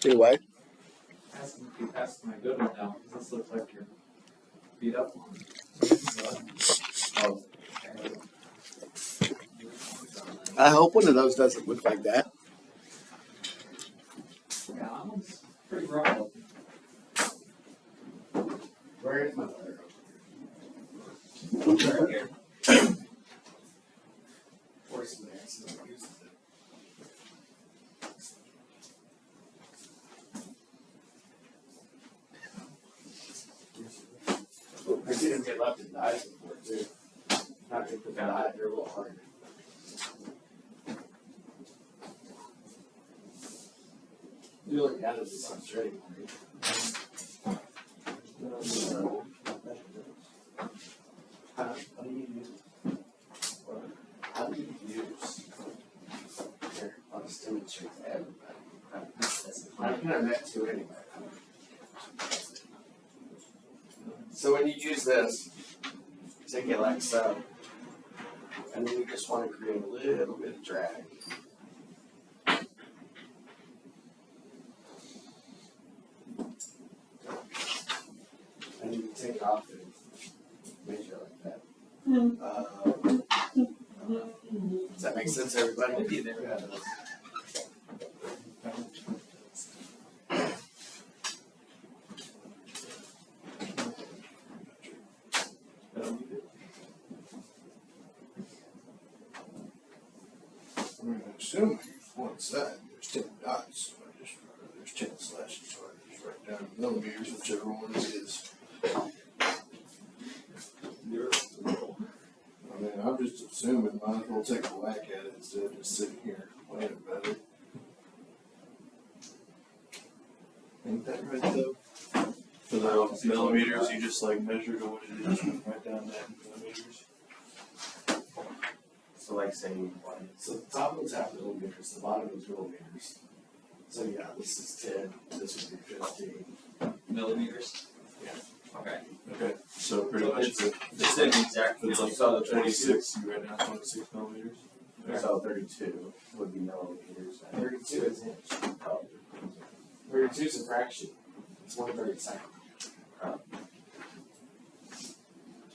Anyway. Asking if you passed my good one now, because this looks like you're beat up on. I hope one of those doesn't look like that. Yeah, that one's pretty rough. Where is my letter? Right here. Force in there, so it uses it. I see them get left in dies before too. Not to put that eye, they're a little harder. You look at it, it's not straight, right? How do you use? How do you use? Here, I'll just demonstrate to everybody. I'm gonna meant to anyway. So when you use this, take it like so, and then you just want to create a little bit of drag. And you can take it off and measure like that. Does that make sense, everybody? Maybe there. I'm going to assume one side there's 10 dots, so I just there's 10 slashes, so I just write down millimeters, whichever one it is. I mean, I'm just assuming, might as well take a whack at it instead of just sitting here complaining about it. Ain't that right though? For the millimeters, you just like measure to what it is and write down that in millimeters. So like say what? So the top one's half millimeters, the bottom is millimeters. So yeah, this is 10, this would be 15. Millimeters? Yeah. Okay. Okay, so pretty much It's an exact. if it's like so the 26, you write down 26 millimeters. So 32 would be millimeters. 32 is inch. 32 is a fraction. It's 1/32.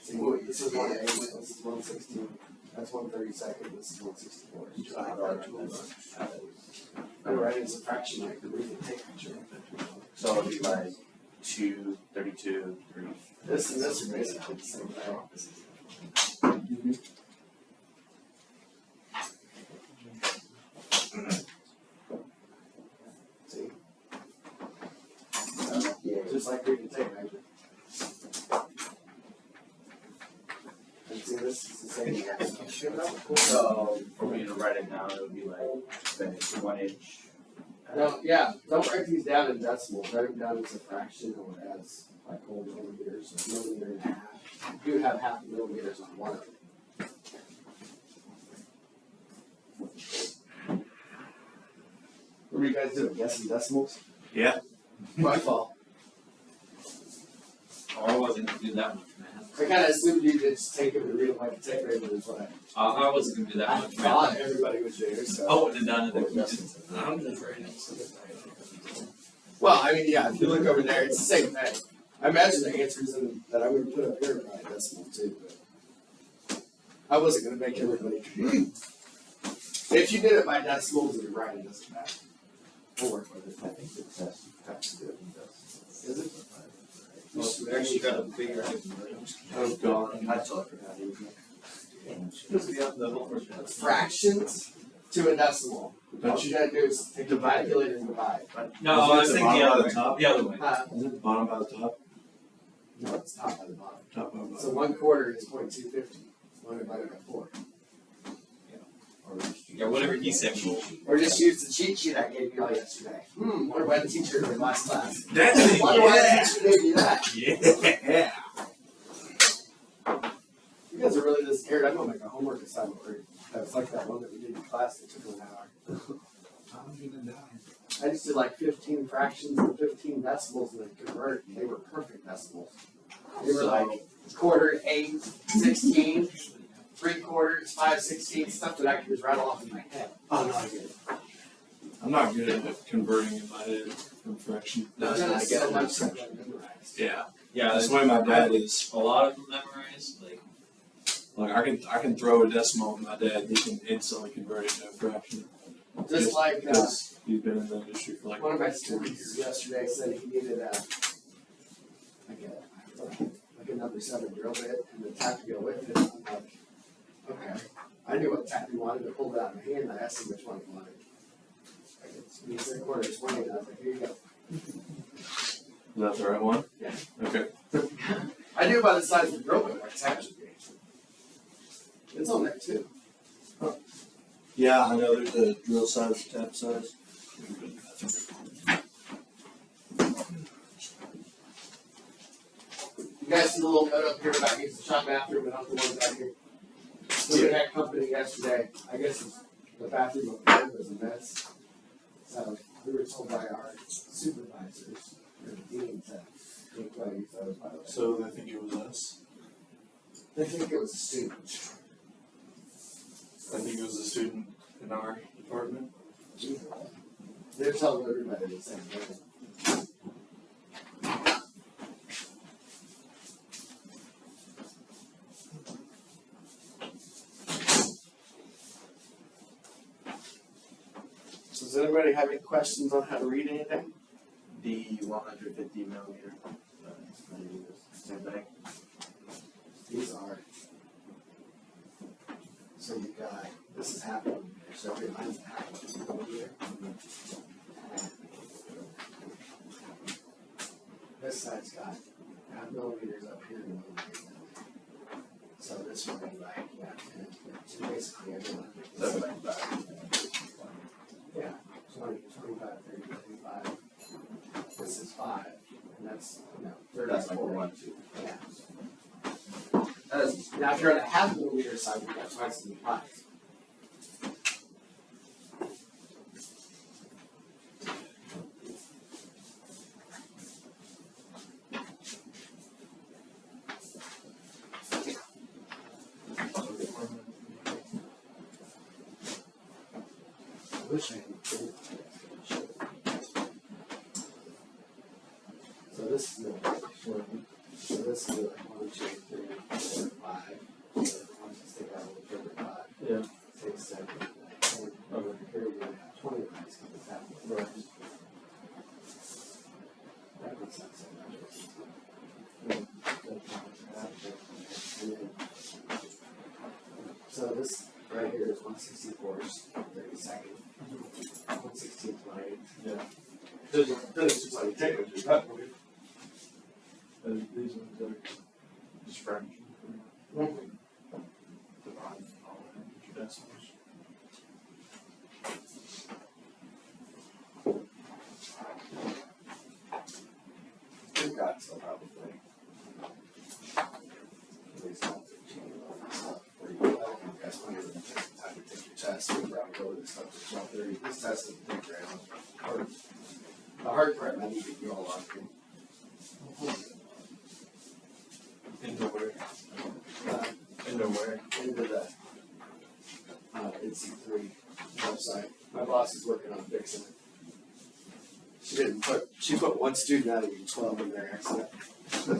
See, this is 1/8, this is 1/16. That's 1/32. This is 1/64. I write it as a fraction, I could read the tape picture. So it'd be like 2, 32, 3. This and this are basically the same thing. See? Just like reading the tape measure. And see, this is the same thing. So for me to write it down, it would be like say 1 inch. No, yeah, don't write these down in decimals. Write them down as a fraction or as like whole millimeters, or millimeter and a half. You have half millimeters on one of them. What were you guys doing? Guessing decimals? Yeah. My fault. Oh, I wasn't gonna do that much, man. I kind of assumed you could just take it and read it like a tape reader is what I wasn't gonna do that I much, thought man. everybody was there. So. I wouldn't have done it if you I'm just writing it. Well, I mean, yeah, if you look over there, it's the same thing. I imagine the answers that I would put up here are probably decimal too, but I wasn't going to make everybody compete. If you did it by decimals and you're right, it doesn't matter. We'll work with it. I think the test has to do it in decimals. Is it? We actually got a bigger. Oh god. I taught her how to use it. Fractions to a decimal. What you gotta do is take the calculator and divide. No, I was Is it thinking the the bottom other by way. the top? The other way. Is it the bottom by the top? No, it's top by the bottom. Top of So 1/4 is 0.250. 1 divided by 4. Yeah, whatever he said. Or just use the cheat sheet I gave you all yesterday. Wonder why the teacher in last class. That's Wonder why the teacher gave you that. Yeah. You guys are really this scared. I'm gonna make a homework assignment where that's like that one that we did in class that took an hour. I'm gonna die. I just did like 15 fractions and 15 decimals and then convert. They were perfect decimals. They were like 1/4, 8, 16, 3/4, 5/16, stuff that I could just rattle off in my head. Oh no, I get it. I'm not good at converting in my head from fraction. I've done it so much that I memorized. Yeah. Yeah, That's why my dad is. a lot of them memorized. Like, I can throw a decimal at my dad. He can instantly convert it to a fraction. Just like Because he's been in the industry for like one of my 40 students years. yesterday said he needed like a number 7 drill bit and the tap to go with it. I'm like, okay. I knew what tap he wanted to pull it out of my hand. I asked him which one he wanted. Like he said 1/4 20, and I was like, here you go. Is that the right one? Yeah. Okay. I knew by the size of the drill bit what tap should be. It's on there too. Yeah, I know there's a drill size, tap size. You guys see the little note up here about using the shop bathroom and not the one back here? We had that company yesterday. I guess the bathroom up there was a mess. So we were told by our supervisors or deans that we couldn't use those, by the way. So I think it was us. They think it was a student. I think it was a student in our department. They're telling everybody the same thing. So does anybody have any questions on how to read anything? The 150 millimeter. Same thing. These are. So you've got, this is half millimeter, so every line's a half millimeter. This side's got half millimeters up here and millimeters down there. So this one would be like, yeah, so basically everyone. Yeah, 20, 25, 30, 35. This is 5, and that's, 30, That's like 40. 1, 2. Yeah. Now, if you're on a half millimeter side, you've got twice as many lines. I wish I had so this is the so this is the 1, 2, 3, 4, 5. So once you stick out a little further 5. Yeah. 6, 7, 8, 9, 10. Over here you have 20 lines coming that way. Right. That makes sense. So this right here is 1/64, 32nd. 1/16 line. Yeah. Doesn't just like take it, just cut. And these ones are just fraction. Divide all into decimals. We've got some probably. At least not 15 of this stuff. Where you guys want to take the time to take your test. We probably go over this stuff to 12:30. This test doesn't take very long. The hard part, I need to get you all locked in. Into where? Uh, Into where? into the NC3 website. My boss is working on fixing it. She put one student out of your 12 in there accident. So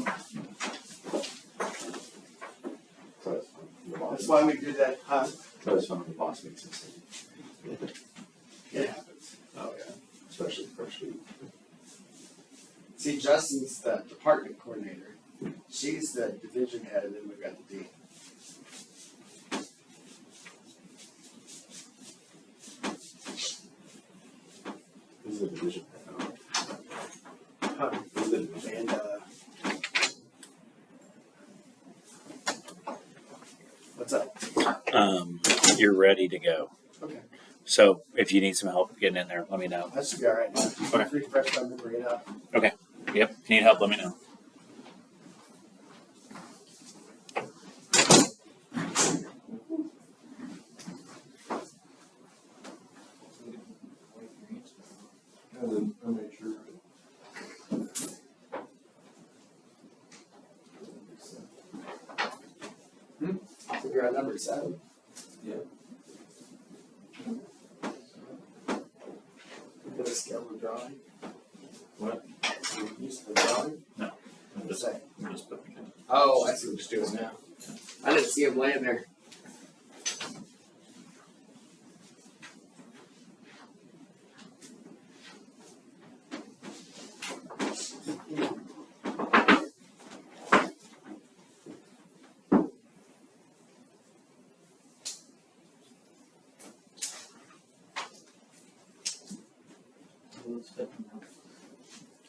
it's fun. The boss. That's why we do that, huh? So it's fun when the boss makes a mistake. It happens. Oh yeah. Especially the first week. See, Justin's the department coordinator. She's the division head, and then we've got the dean. Who's the division head? Huh. Who's the division? And you're ready to go. Okay. So if you need some help getting in there, let me know. That should be alright. Okay. Refresh my memory enough. Yep. If you need help, let me know. And then I make sure. So you're at number 7. Yeah. You put a scale of drawing. What? You use the drawing. I'm What's just, that? I'm just putting it. Oh, I see what you're doing now. I didn't see him laying there.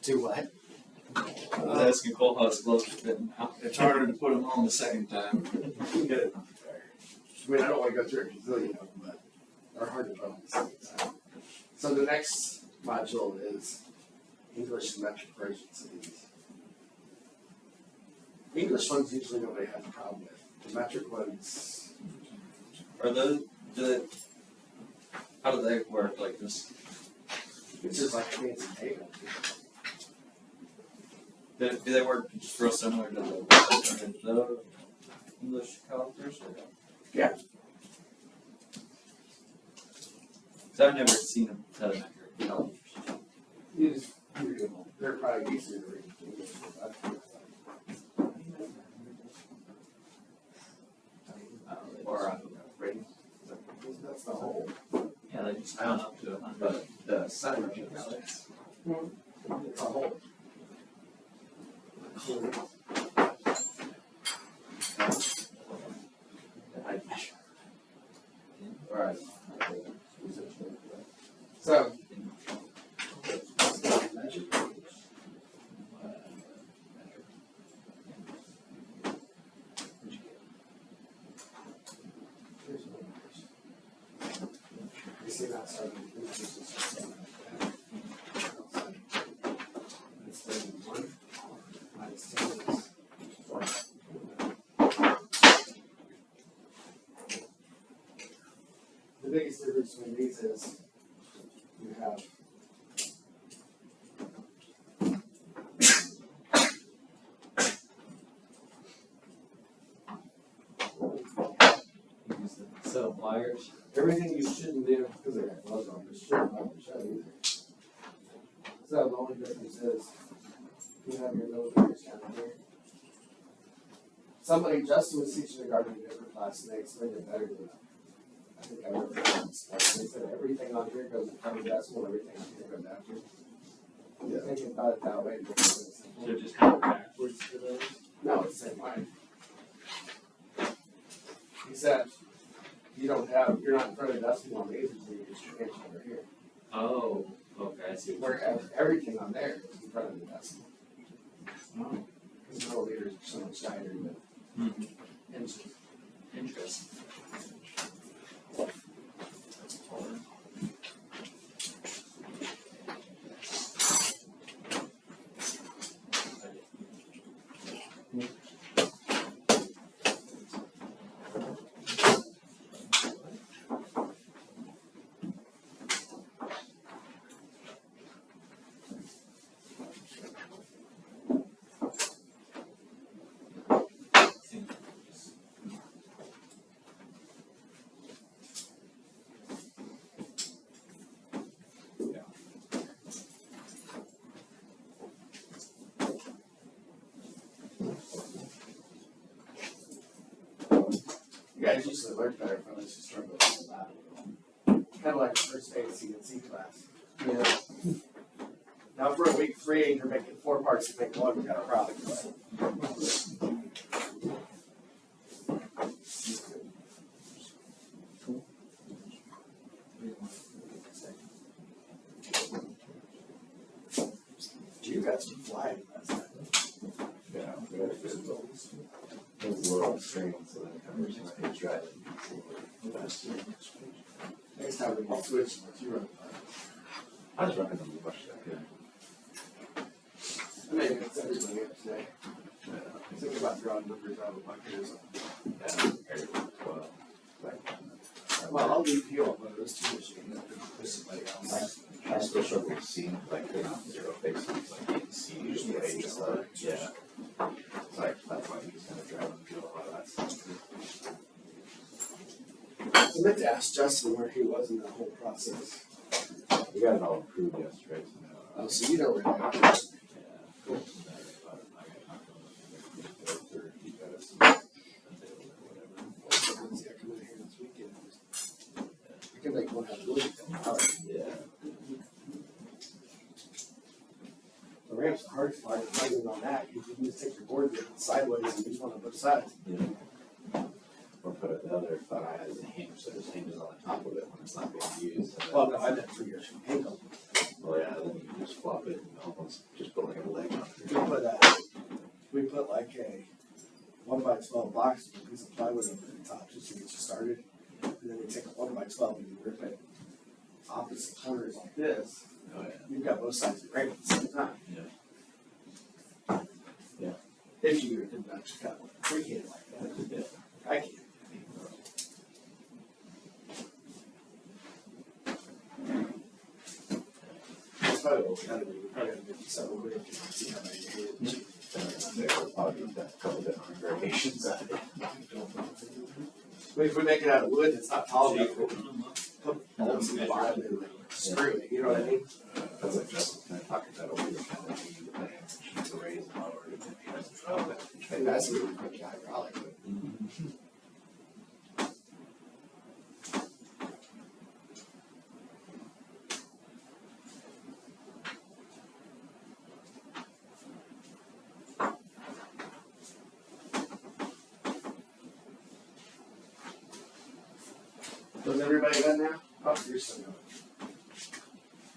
Do what? I was asking Cole how his gloves are fitting now. It's harder to put them on the second time. Get it. I mean, I don't want to go through a gazillion of them, but they're hard to put on the second time. So the next module is English and metric versions of these. English ones usually nobody has a problem with. The metric ones, Are those how do they work like this? it's just like a fancy table. Do they work just real similar to the English calipers? Or? Yeah. Cause I've never seen them telemetric calipers. You just, they're probably easier to read. English, Or rating. That's the whole. yeah, they just count up to 100. But the sign range, it's a whole. Alright. So. You see that starting to increase this. It's been 1 minus 10 is 4. The biggest difference between these is you have Set of pliers. everything you shouldn't do, because I got gloves on, but shouldn't have to shut either. So the only difference is you have your millimeters down here. Somebody, Justin was teaching a gardening different class and they explained it better than I think I've ever done this. Like, they said everything on here goes from decimal, everything on here goes after. Yeah. Thinking about it that way. So just kind of backwards for those. No, it's the same way. Except you're not in front of decimal on these, so you get your inch over here. Oh, okay, I see. Where everything on there is in front of the decimal. Oh, Because milliliters are so much tighter than inches. interesting. You guys usually learn better from us who struggle with that. Kind of like the first ACNC class. Yeah. Now, if we're at week 3 and you're making 4 parts to make 1, we got a problem. You guys were flying last night. Yeah, we had physical. Yeah. It's a little strange, so then every time I drive it, it's a little faster. Next time we can switch, let you run. I was running them as much as I could. I mean, it's everybody up today. Think about drawing numbers out of buckets. Yeah, compared to 12. Well, I'll leave you on one of those two machines. With somebody else. I still struggle with seeing, like, they're not zero fixed, like, you can see usually the age stuff. Yeah. It's like, that's why he's gonna drive and do a lot of that stuff. I meant to ask Justin where he was in that whole process. We got it all approved yesterday, so now. Oh, so you know where they are. Yeah. Cool. I got knocked on the he got us some available or whatever. Someone's got coming here this weekend. I can make one out of wood. Yeah. The ramp's the hardest part of fighting on that. You can just take your board sideways and use one on both sides. Yeah. Or put it the other thought I had is a hinge, so it just hinges on the top of it when it's not being used. And then Well, no, I meant for your ankle. well, yeah, then you can just flop it and almost just put like a leg on We put like a 1x12 box with a piece of plywood over the top just to get you started. And then we take a 1x12 and you rip it opposite corners like this. Oh, yeah. You've got both sides of the frame at the same time. Yeah. Yeah. If you can actually cut one freehand like that. Yeah. I can't. That's probably what we gotta do. We probably gotta get some over and see how many you hit. There's probably a couple different variations of it. But if we make it out of wood, it's not tall enough. We'll put bolts in the bottom and like screw it, you know what I mean? That's like Justin kind of talking about over the kind of need the thing, she's a raise and lower it, and he doesn't know that. And that's really quick hydraulic. But was everybody done now? Oh, you're still going.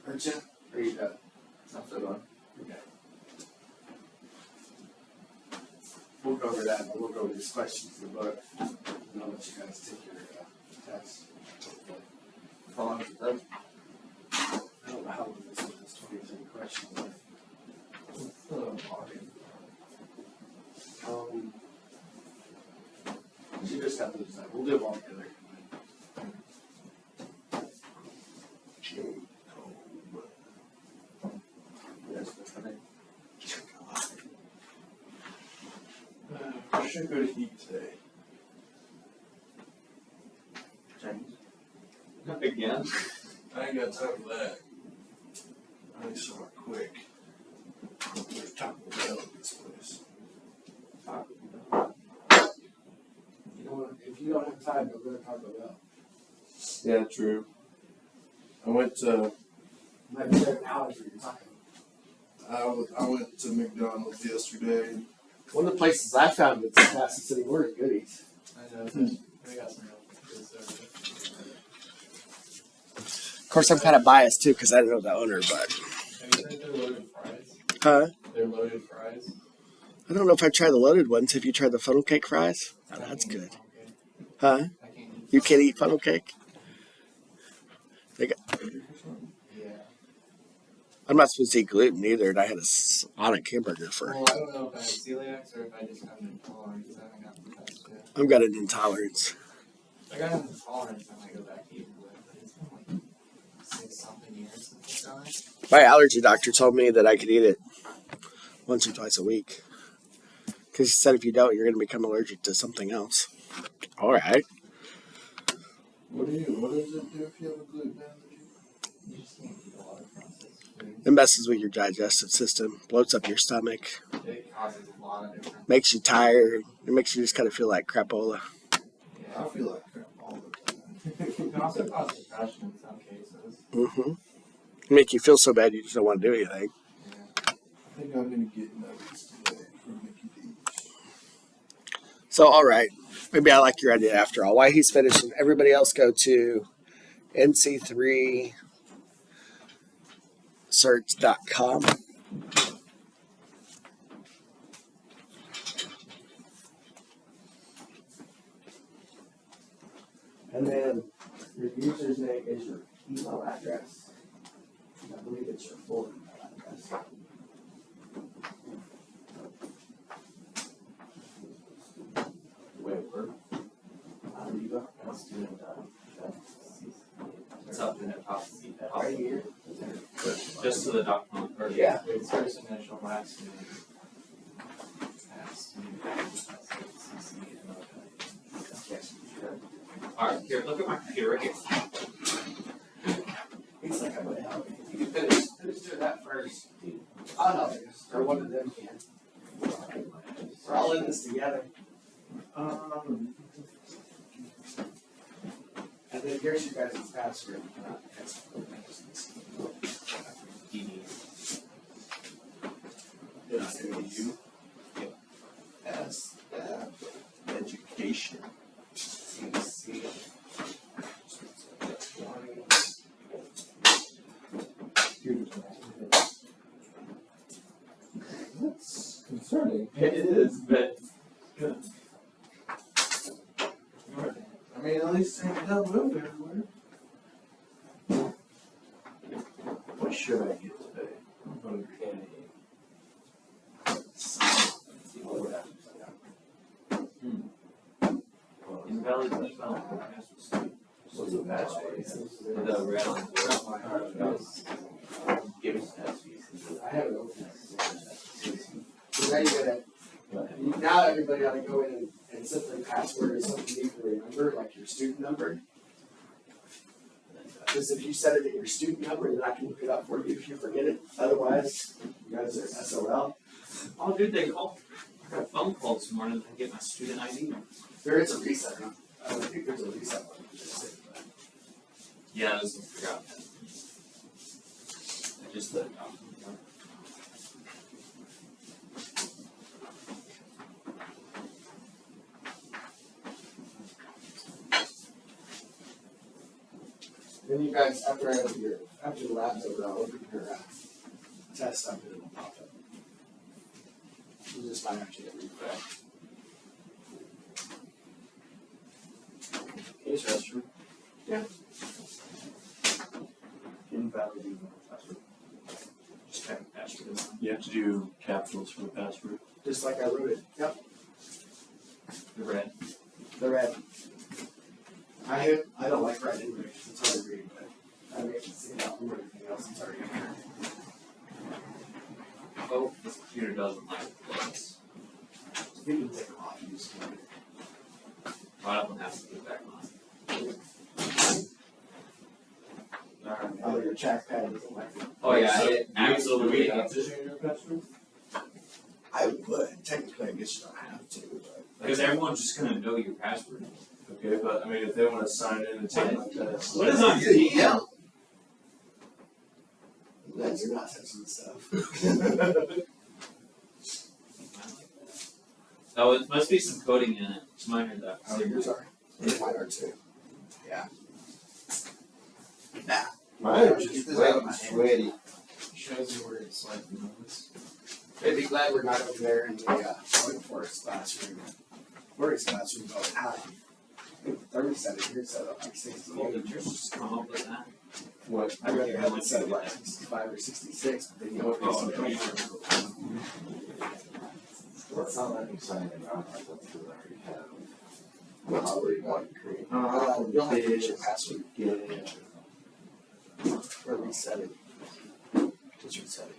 Aren't you? Or are you done? I'm still going. Okay. We'll go over that, and we'll go over these questions in the book. And I'll let you guys take your test. How long is it then? I don't know how long this is, 23 questions. You just have to decide. We'll do them all together. Yes, that's right. I should go to eat today. Again? I ain't got time for that. I need somewhere quick. There's Taco Bell at this place. You know what? If you don't have time, go to Taco Bell. Yeah, true. I went to Might be there an hour for your taco. I went to McDonald's yesterday. One of the places I found that's the fastest anymore is Goodies. I know, we got some real good service. Of course, I'm kind of biased too because I don't know the owner, but. Have you tried their loaded fries? Huh? Their loaded fries? I don't know if I've tried the loaded ones. Have you tried the funnel cake fries? Oh, that's good. Huh? I can't eat. You can't eat funnel cake? Yeah. I'm not supposed to eat gluten either, and I had a Sonic hamburger for. Well, I don't know if I have celiac or if I just have an intolerance. I haven't gotten the test yet. I've got an intolerance. I got an intolerance I might go back to eating gluten, but it's been like 6-something years since I died. My allergy doctor told me that I could eat it once or twice a week. Because he said if you don't, you're going to become allergic to something else. All right. What does it do if you have a gluten allergy? You just can't eat a lot of processed food. It messes with your digestive system, bloats up your stomach, It causes a lot of different. makes you tired. It makes you just kind of feel like crapola. I Yeah. feel like crap all the time. It can also cause depression in some cases. Mm-hmm. Make you feel so bad you just don't want to do anything. Yeah. I think I'm gonna get nuggets today from Mickey D's. So, all right. Maybe I like your idea after all. While he's finishing, everybody else go to nc3search.com. And then your username is your email address. I believe it's your full email address. Wait, where? You go. Student, It's up in the top. Right here. Just to the document, or Yeah. it's first initial, last name. Last name, CC, and okay. Alright, here, look at my computer right here. He's like, I'm gonna help you. You can finish doing that first. I'll help you. Or one of them can. We're all in this together. And then here's your guys' password. It's gonna be you. S, Education. CC. That's concerning. It is, but. I mean, at least they don't move everywhere. What should I get today? Okay. Invalid email. What's the password? The red on Give us that. I have it open. So now you gotta, now everybody ought to go in and set their password as something you can remember, like your student number. Because if you set it at your student number, then I can look it up for you if you forget it. Otherwise, you guys are SOL. Oh, dude, they called. I got a phone call this morning to get my student ID. There is a reset. I think there's a reset button for this. Yeah, I was gonna figure out that. I just let it out. Then you guys, after the lab's over, I'll open your test up and it'll pop up. You just might have to get refreshed. Case restroom. Invalid email password. Just type a password in. You have to do capitals for the password. Just like I wrote it. Yep, The red. the red. I don't like writing anyway, 'cause it's hard to read, but I make it stand out from everything else that's already in there. Oh, this computer doesn't like this. You can take them off and use them. One of them has to get back on. Oh, your trackpad doesn't like it. Oh yeah, So, it absolutely. Do we have to change our password? I would, technically, I guess you don't have to, but. Because everyone's just gonna know your password. Okay, but I mean, if they wanna sign in and take my test. What is on your email? That's you're not touching the stuff. Oh, it must be some coding in it. It's mine or that. Oh, yours are. Mine are too. Yeah. Nah. Mine are Get just this wet out of and my hand. sweaty. Shows you where it's like, you know, it's. They'd be glad we're not over there in the workforce classroom. Workforce classroom all the time. I think the thermostat in here set up like 60. Well, teachers just come up with that. What? I'd rather have it set up like 65 or 66, but then you know Oh, it's It's not letting me sign in, I that's because I already have. What's the one you create? You'll have to get your password. Or reset it. Just reset it.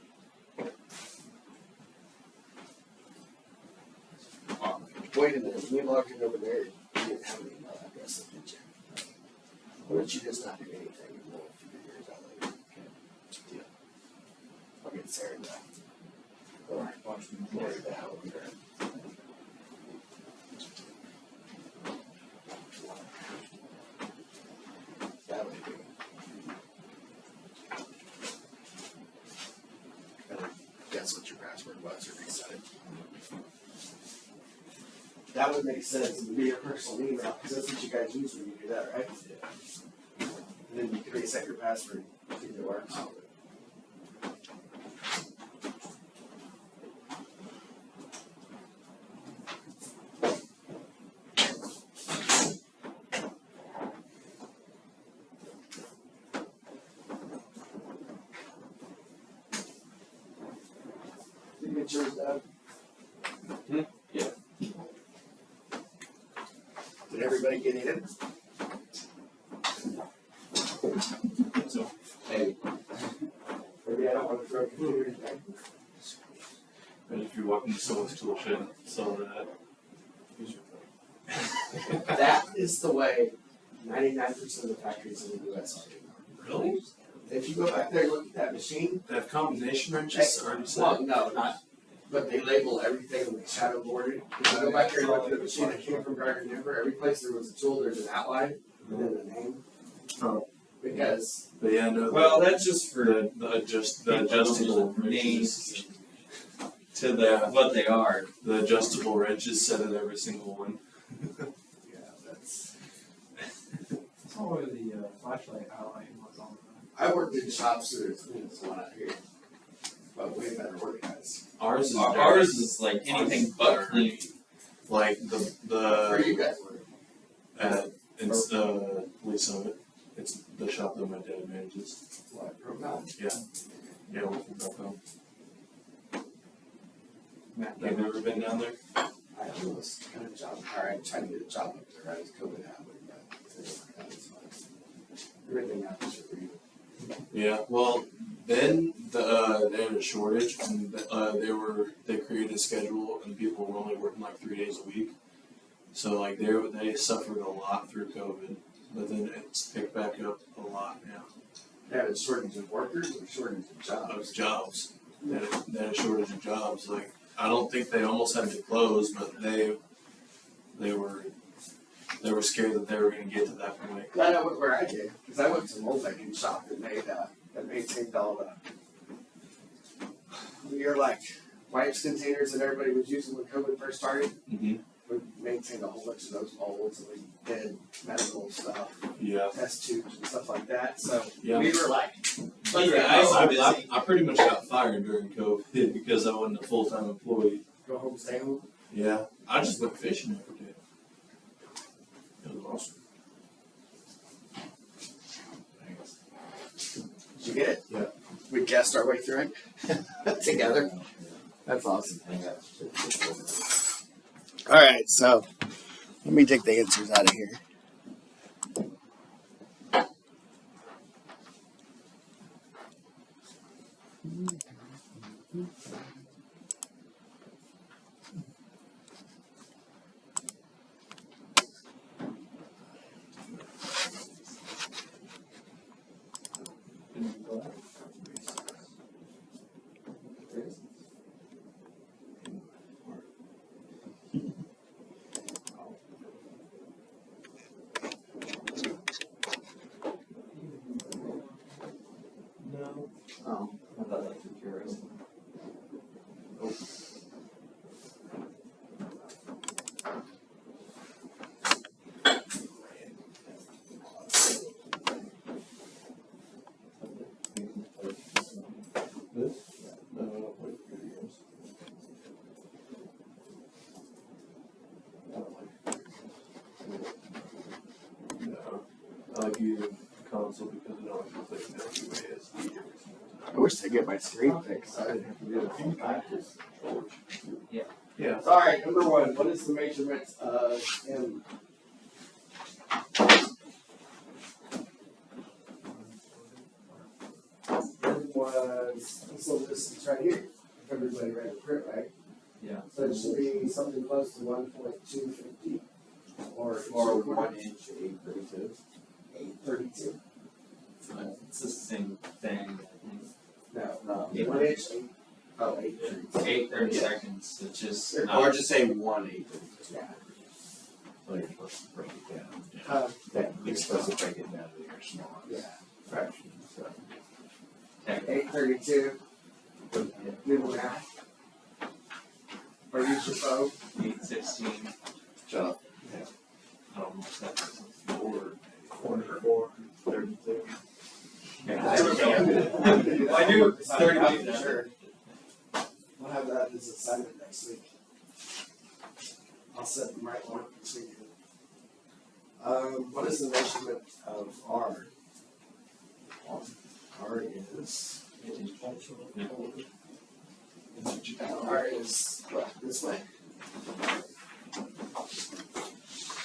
Wait a minute, you logged in over there, you didn't have an email address, did you? Why don't you just not do anything and we'll figure yours out later? Okay. Deal. I'll get Sarah to. Alright, watch me worry about how we're doing. That would be. Better guess what your password was or reset it. That would make sense, it would be your personal email, because that's what you guys use when you do that, right? Yeah. And then you can reset your password if it works. get yours done? Yeah. Did everybody get in? So, Hey. Maybe I don't want to throw computers back. And if you walk into someone's tool shed, sell that. That is the way 99% of the factories in the US are. Really? If you go back there and look at that machine, They have combination wrenches already set. well, no, not, but they label everything and they shadow board it. If you go back there and look at the machine that came from Gardner Denver, every place there was a tool, there's an outline and then the name. Oh. Because, But yeah, no. well, that's just for the adjustable names wrenches. to the what they are. The adjustable wrenches set at every single one. yeah, that's. That's all where the flashlight outline was on. I worked in shops that are as clean as the one out here, but way better organized. Ours is Ours is like anything but clean. like Where the you guys work? it's Lee Summit. It's the shop that my dad manages. What, Proton? Yeah, we're from Buffalo. Matt, I've never been down there. I almost got a job, or I tried to get a job up there, right, as COVID happened, but it was fine. Everything happens for you. Yeah, well, then they had a shortage, and they created a schedule, and people were only working like 3 days a week. So like they suffered a lot through COVID, but then it's picked back up a lot now. They had a shortage of workers or shortage of jobs? Of jobs, they had a shortage of jobs. Like I don't think they almost had to close, but they were scared that they were going to get to that point. I know where I did, because I went to a multi-dude shop that maintained all your like wipes containers that everybody was using when COVID first started. Mm-hmm. We maintained a whole bunch of those molds and we did medical stuff, Yeah. test tubes and stuff like that. So Yeah. we were like, I pretty much got fired during COVID because I wasn't a full-time employee. go home, stay home. Yeah. I just went fishing every day. It was awesome. Did you get it? Yeah. We guessed our way through it together. That's awesome. All right, so let me take the answers out of here. No. Oh, I thought that was yours. This? No, I don't play video games. I don't like No. I like using console because it always looks like no two ways. I wish they get my screen fixed. I didn't have to do it. Yeah. Sorry, number one, what is the measurement of M? M was this little distance right here, if everybody read the print right. Yeah. So it should be something close to 1.250 or 1 inch 832. 832. It's the same thing, I think. No, Yeah. 1 inch, 832. 8:30 seconds. It's just Or just say 1/8. Yeah. Well, you're supposed to break it down. You're supposed to break it down to your smallest Yeah. fractions, so. 832. Do the math. Or use your phone. 8:16. Shut up. I don't know if that's Four, 32. I do 32. Sure. We'll have that as an assignment next week. I'll set the right one this week. What is the measurement of R? R is R is what, this way?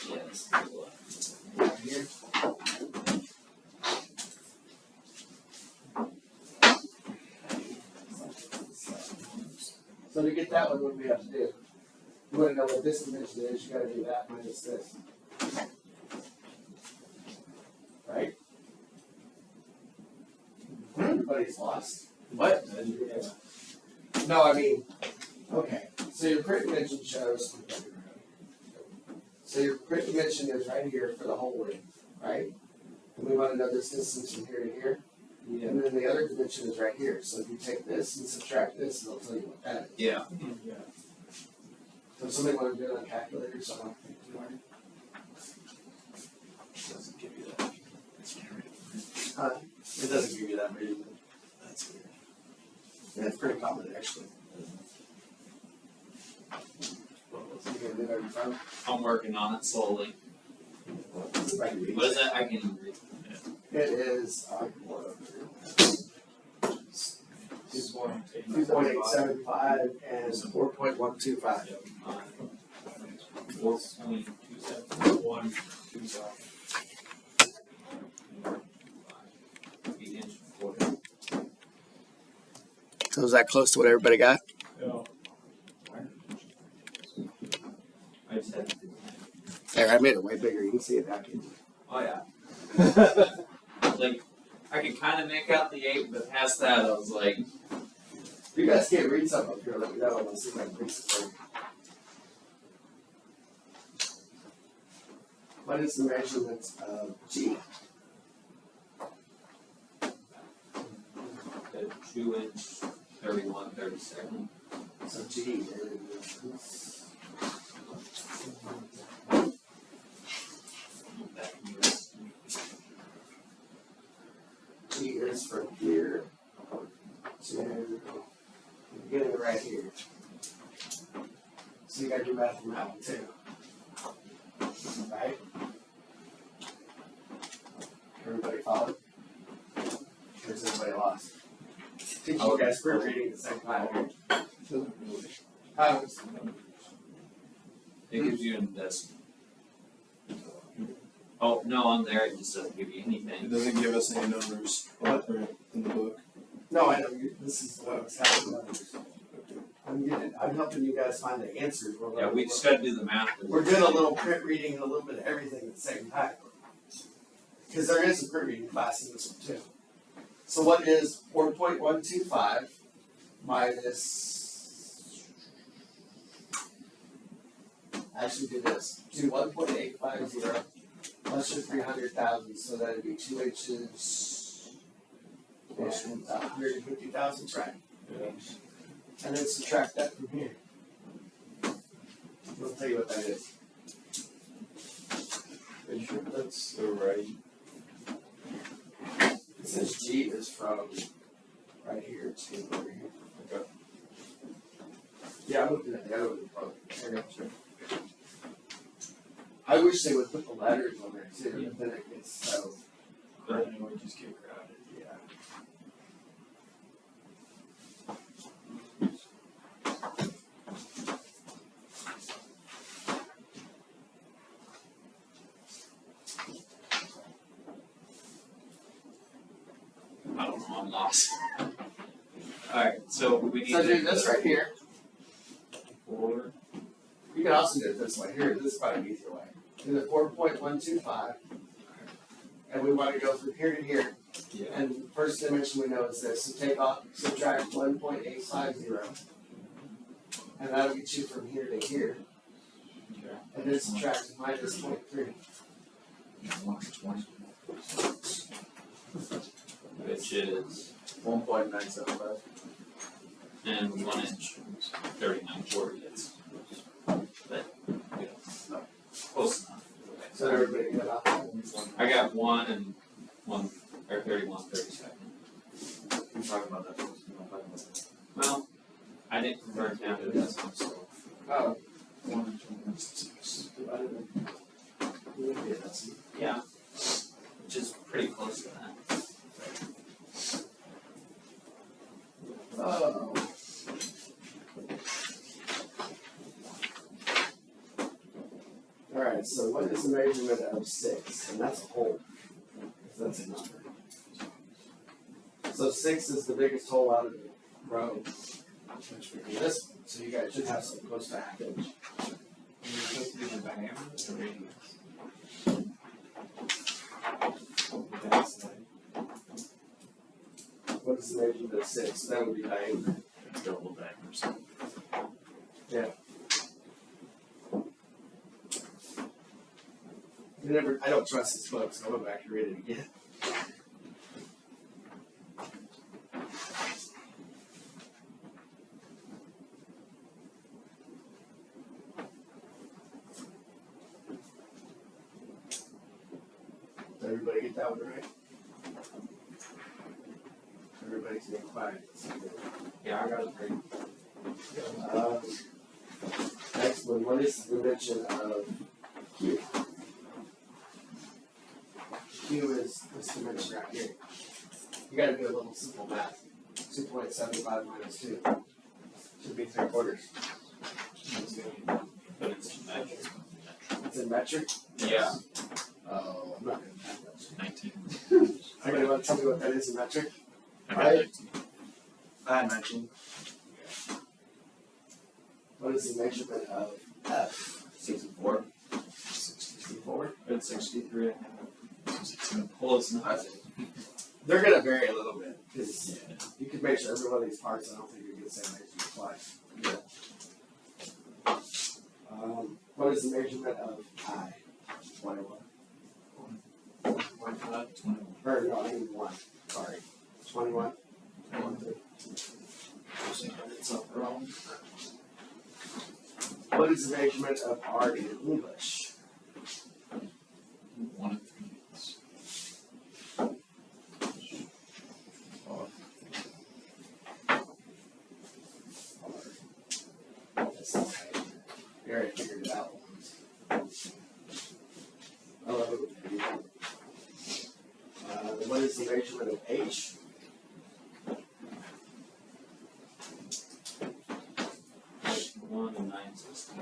Yes. Right here. So to get that one, what do we have to do? You wanna know what this dimension is, you gotta do that minus this. Right? Everybody's lost. What? No, I mean, okay, so your crit dimension shows. So your crit dimension is right here for the whole width, right? And we want to know this distance from here to here. Yeah. And then the other dimension is right here. So if you take this and subtract this, it'll tell you what that is. Yeah. So if somebody want to do it on a calculator or something. Doesn't give you that. It doesn't give you that measurement. That's weird. Yeah, it's pretty common actually. So you gonna do it on your phone? I'm working on it slowly. See if I can read What is it? I can read. It is, I can pull it up here. 2.875 and 4.125. 4.27. 1.27. 8-inch quarter. So is that close to what everybody got? I just had to do There, I made it way bigger. You can see it now. Oh yeah. Like, I could kind of make out the 8, but past that, I was like, If you guys can't read something up here, let me know. I want to see if I can fix it for you. What is the measurement of G? 2-inch, 31, 32nd. So G is G is from here to getting it right here. So you got your math from that one too. Right? Everybody followed? Or is everybody lost? Teach you guys group reading at the same time here. It gives you an this. Oh, no, on there, it just doesn't give you It anything. doesn't give us any numbers in the book. No, I know, this is what I was having. I'm helping you guys find the answers. Yeah, we just gotta do the math. We're doing a little print reading and a little bit of everything at the same time. Because there is a print reading class in this one too. So what is 4.125 minus, actually do this, do 1.850 plus your 300,000, so that'd be 2 inches and 150,000, right? And then subtract that from here. We'll tell you what that is. Are you sure that's the right? It says G is from right here to over here. Okay. Yeah, I'm looking at the other one. There you go. I wish they would put the letters on there too, but then it gets so. But anyway, just get crowded. Yeah. I don't know, I'm lost. Alright, so we need So to do this right here. 4. You can also do it this way. Here, this is probably an easier way. Do the 4.125. And we want to go from here to here. Yeah. And the first dimension we know is this. So take off, subtract 1.850. And that'll get you from here to here. Okay. And then subtract minus 0.3. Which is 1.975. and 1 inch, 39 quarter-inches. But, you know, close enough. So everybody got off. I got 1 and 1, or 31, 32nd. I'm talking about that. I'm not talking about that. Well, I didn't convert it down to decimal, so. Oh. 1 and 26. Yeah. Which is pretty close to that. Oh. Alright, so what is the measurement of 6? And that's a hole. That's a number. So 6 is the biggest hole out of the row. Which would be this one. So you guys should have something close to ½ inch. You're supposed to do the diameter or radius? That's like, What is the measurement of 6? That would be diameter. It's double diapers. I don't trust this book, so I went back and read it again. Did everybody get that one right? Everybody's being quiet. yeah, I got it right. Next one, what is the dimension of Q? Q is this dimension right here. You gotta do a little simple math. 2.75 minus 2 should be 3/4. But it's in metric. It's in metric? Yeah. Oh, I'm not gonna have that. 19. Somebody want to tell me what that is in metric? I got Right. 19. I imagine. What is the measurement of F? 64. 64? It's 63 and a half. Close enough. They're gonna vary a little bit, because you can measure every one of these parts, I don't think you get the same measurement twice. What is the measurement of I? 21. 1.5. Or no, I mean 1, sorry. 21? It's up wrong. What is the measurement of R in English? 1 3/8. That's not right. You already figured it out once. I love it when you do that. What is the measurement of H? 1 and 9/16.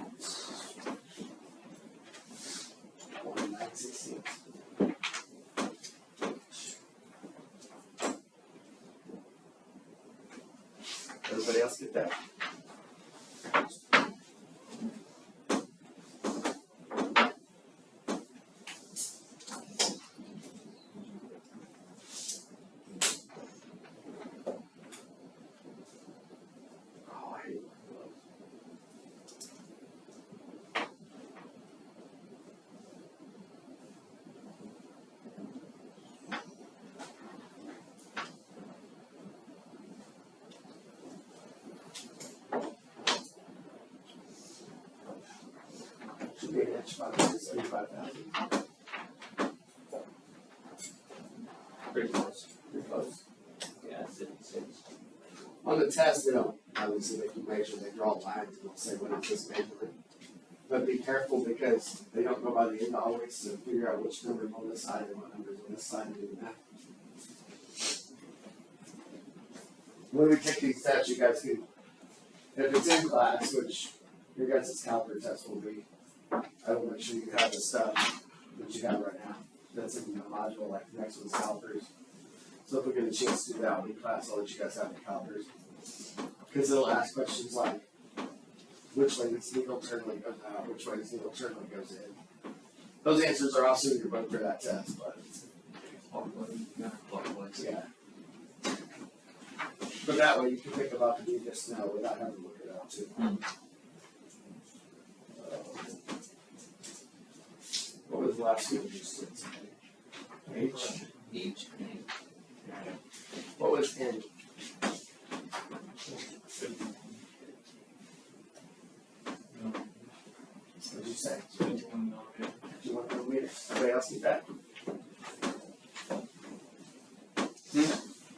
1 and 9/16. Everybody else get that? Oh, I hate my gloves. Should be an inch, 575,000. Pretty close. Pretty close. Yeah, 56. On the test, they don't obviously make you measure, they draw lines and they'll say what is this measurement. But be careful because they don't go by the end always, so figure out which number is on this side and what number is on this side and do that. When we take these tests, you guys can, if it's in class, which your guys' caliper test will be, I will make sure you have the stuff that you have right now. That's in the module, like the next one's calipers. So if we get a chance to do that one in class, I'll let you guys have the calipers. Because it'll ask questions like, which way does needle turn when it goes out, which way does needle turn when it goes in. Those answers are also in your book for that test, but Clockwise. yeah. But that way you can think about the just now without having to look it up too. What was the last one you just did? H? H. What was N? What did you say? 21 millimeters. 51 millimeters. Everybody else get that?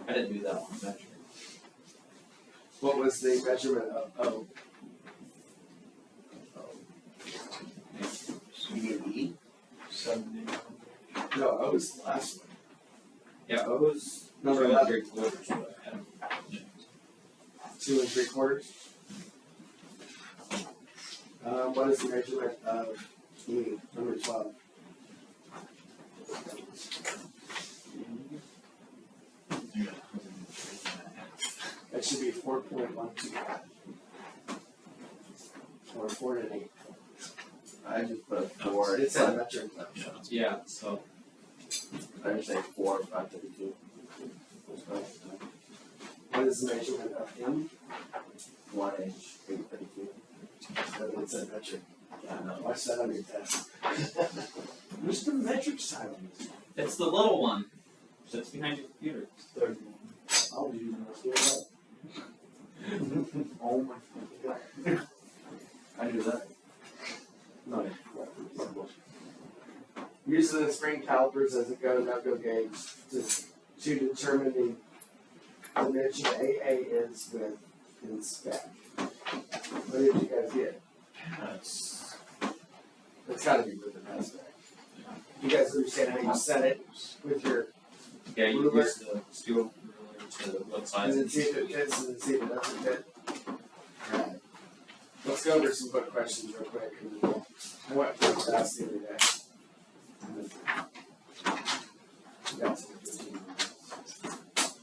I didn't do that one measure. What was the measurement of O? You get E? 70. No, O was the last one. Yeah, I was Number 2 11. 3/4, but I don't. 2 3/4. What is the measurement of Number 12. That should be 4.12. Or 4 and 8. I just put 4. It's in metric though. Yeah, so I just say 4, 532. What is the measurement of M? 1 inch, 832. It's in metric. Yeah, I know. Watch that on your test. Where's the metric side on this? It's the little one. Sits behind your computer. I'll use it. Oh my god. I do that. No. Using the spring calipers as a go no-go gauge to determine the dimension AA is with in spec. What did you guys get? That's It's gotta be with an spec. You guys understand how you set it with your, yeah. You Ruler. use the steel ruler to what size. and then see if it fits and then see if it doesn't fit? Alright. Let's go over some book questions real quick. And then I went for fast the other day. And then- we got some 15 minutes.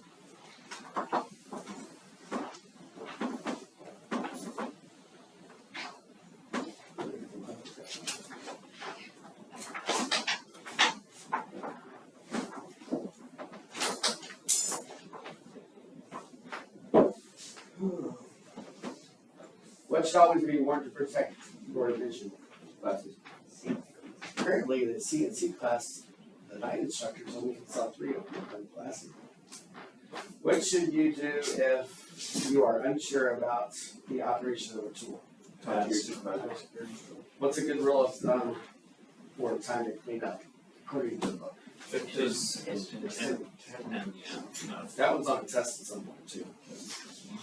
What should always be worn to protect your vision? Glasses. Currently, the CNC class, the night instructors only can sell 3 of them glasses. What should you do if you are unsure about the operation of a tool? Talk to your supervisor. What's a good rule of thumb for time to clean up, according to the book? Is 10, yeah. No. That one's on a test at some point too.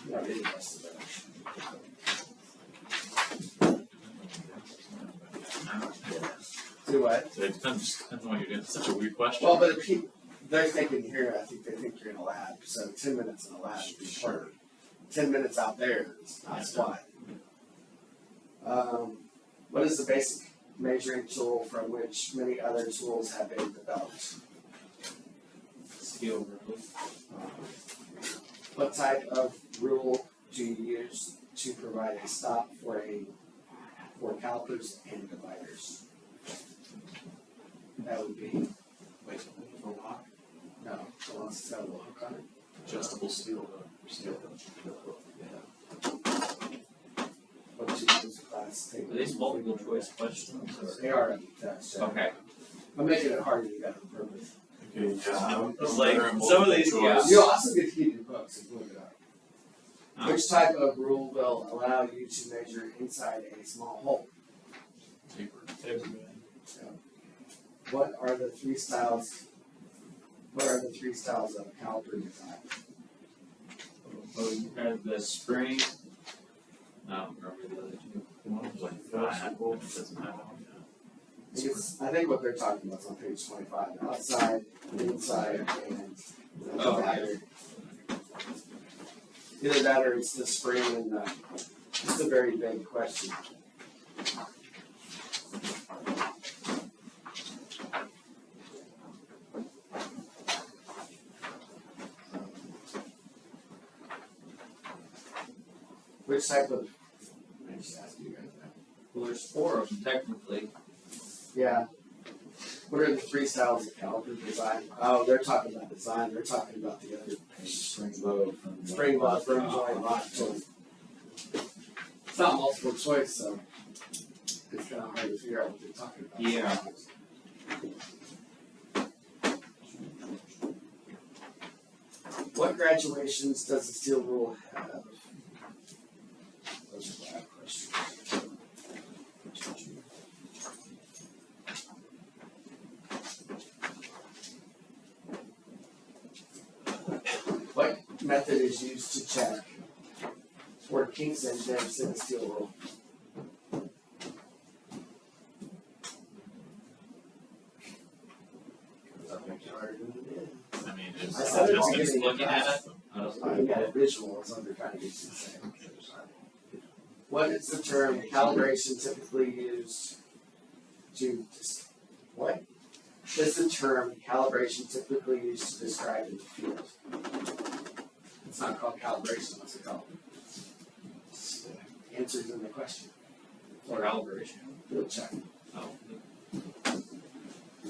Yeah, they did the rest of that. Do what? So it depends on what you're doing. It's such a weird question. Well, but if they're thinking here, I think they think you're in a lab, so 10 minutes in a lab would be short. 10 minutes out there is not squat. What is the basic measuring tool from which many other tools have been developed? Steel ruler. What type of rule do you use to provide a stop for calipers and dividers? That would be, Wait, for Mach? no, the ones that's got a little hook on it. Adjustable steel. Steel. What do you use class take? Are these multiple choice questions? Or? They are, that's, Okay. I'm making it harder to get on purpose. Okay, yeah. It's like, some of these, yeah. You'll also get to keep your books and look it up. Oh. Which type of rule will allow you to measure inside a small hole? Taper. What are the 3 styles? What are the 3 styles of caliper design? Oh, you had the spring. I don't remember the other two. One was like flat, it doesn't have one. I think what they're talking about is on page 25. Outside, inside, and the Oh, battery. Either that or it's the spring and the. It's a very big question. Which type of? I just asked you guys that. Well, there's 4 of them technically. Yeah. What are the 3 styles of caliper design? Oh, they're talking about design. They're talking about the other page. Spring load. Spring lock, firm joint, lock joint. It's not multiple choice, so it's kind of hard to figure out what they're talking about. Yeah. What graduations does the steel rule have? Those are bad questions. What method is used to check for kinks and dents in the steel rule? I mean, it's I said it just all it's getting looking at it. fast. I got a visual, it's what they're trying to get you to say. What is the term calibration typically used to what is the term calibration typically used to describe in the field? It's not called calibration, what's it called? Answers in the question. Or calibration. Field check. Oh.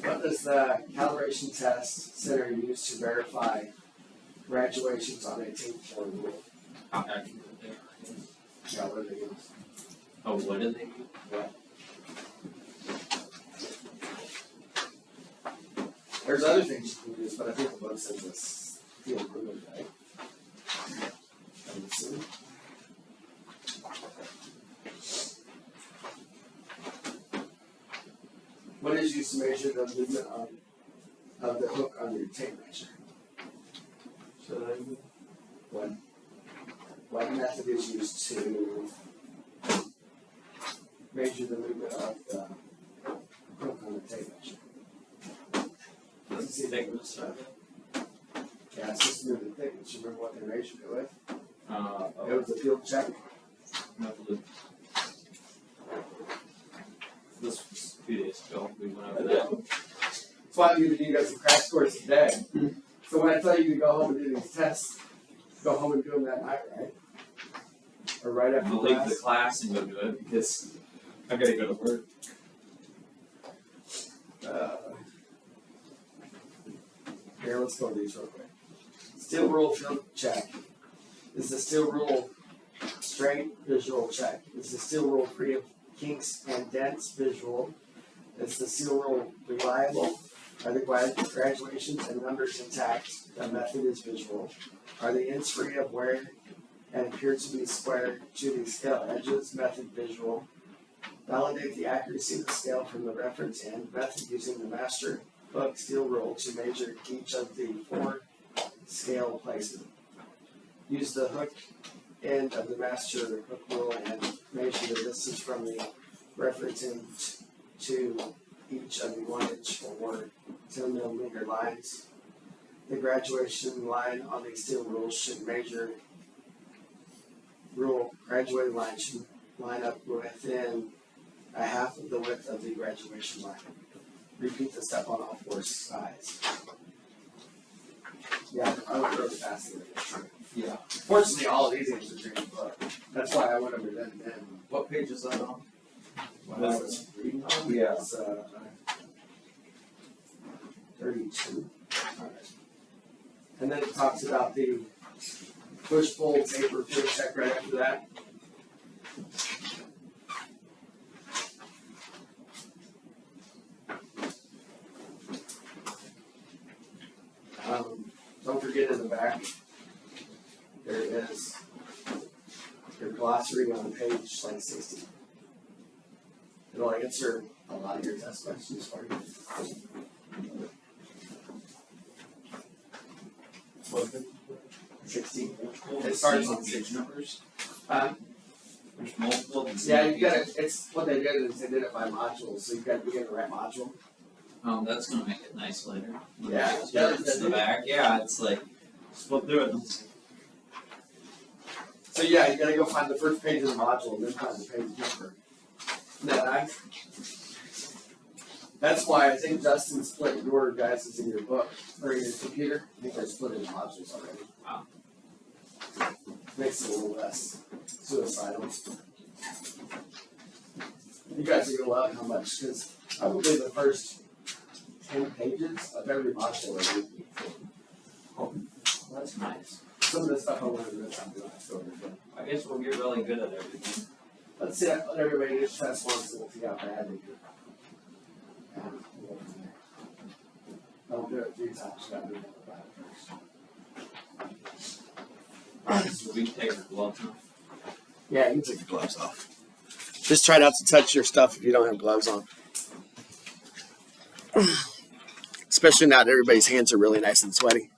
What does the calibration test center use to verify graduations on a tape or rule? How accurate they are. Yeah, what do they use? Oh, what did they do? There's other things you can use, but I think the book says this field rule, right? I'm assuming. What is used to measure the movement of the hook on your tape measure? What method is used to measure the movement of the hook on the tape measure? Let's see, thickness of it. Yeah, it's just moving thickness. You remember what they measured it with? It Oh, was a field check. no clue. This was 2 days ago, we went over that. That's why I'm giving you guys a crash course today. So when I tell you to go home and do these tests, go home and do them that night, right? Or right after I'll leave class. the class and go do it because I gotta go to work. Here, let's go over these real quick. Steel rule field check. Is the steel rule straight? Visual check. Is the steel rule free of kinks and dents? Visual. Is the steel rule reliable? Are the graduations and numbers intact? The method is visual. Are the ends free of wear and appear to be square to the scale edges? Method visual. Validate the accuracy of the scale from the reference end. Method using the master hook steel rule to measure each of the 4 scale placement. Use the hook end of the master hook rule and measure the distance from the reference end to each of the 1-inch or 10 millimeter lines. The graduation line on the steel rule should graduated line should line up within a half of the width of the graduation line. Repeat the step on all 4 sides. Yeah, I went really fast in it. Yeah. Fortunately, all of these answers are in the book. That's why I went over them then. What page is that on? When I was reading them, Yeah. it's 32. Alright. And then it talks about the push-pull taper field check right after that. Don't forget in the back, there is your glossary on page 60. It'll answer a lot of your test questions for you. What? 60. It It starts starts on on page numbers. There's multiple. Yeah, you gotta, it's, what they did is they did it by modules, so you gotta begin the right module. That's gonna make it nice later. Yeah. It's in the back. Yeah, it's like split through it. So yeah, you gotta go find the first page of the module and then find the page number. That's why I think Justin split your guys' in your book, or in your computer. I think they're split into modules already. Wow. Makes it a little less suicidal. You guys are gonna love how much, because probably the first 10 pages of every module are repeat. Well, that's nice. Some of the stuff I wanted to miss, I'm gonna have to go over again. I guess we'll get really good at everything. Let's see, let everybody just test once and we'll see how bad they do. And we'll go from there. Don't do it 3 times, you gotta do it first. So we can take our gloves off. Yeah, you can take the gloves off. Just try not to touch your stuff if you don't have gloves on. Especially now that everybody's hands are really nice and sweaty.